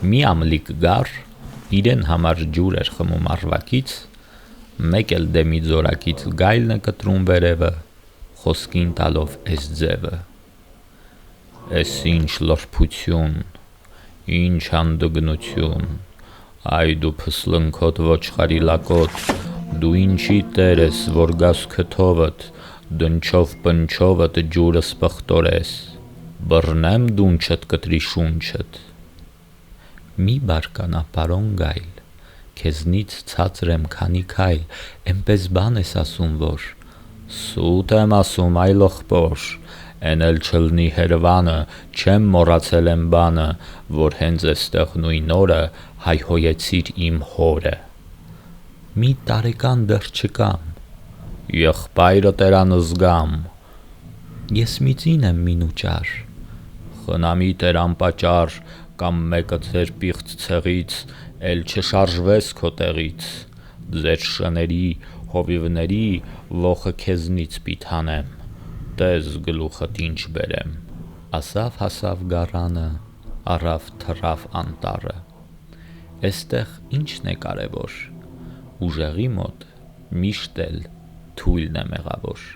Մի ամլիկ գար իրեն համար ջուր էր խմում արվակից, մեկ էլ դեմի ձորակից գայլն է կտրում վերևը, խոսքին տալով էս ձևը. «Էս ինչ լրբություն, ինչ հանդգնություն, այ դու փսլնքոտ ոչխարի լակոտ, դու ինչի տեր ես, որ գաս քթովդ, դնչով պնչովդ ջուրը սպխտորես, բռնեմ դունչդ կտրի շունչդ»։ Մի բարկանա պարոն գայլ, քեզնից ցածր եմ քանի քայլ, էնպես բան ես ասում, որ սուտ եմ ասում, այ ըղբոր, էն էլ չլնի հերվանը, չեմ մոռացել էն բանը, որ հենց էստեղ նույն օրը հայհոյեցիր իմ հորը։ Մի տարեկան դեռ չկամ, եղբայրդ էրանզգամ, ես մի ծին եմ մինուճար, խնամիտ էր անպատճառ, կամ մեկը ձեր պիղծ ցեղից էլ չշարժվես քո տեղից, ձեր շների, հովիվների ոխը քեզնից պիտանեմ, տես գլուխդ ինչ բերեմ։ Ասավ հասավ գարանը, առավ թռավ անտառը, էստեղ ինչն է կարևոր, ուժեղի մոտ միշտ էլ թույլն է մեղավոր։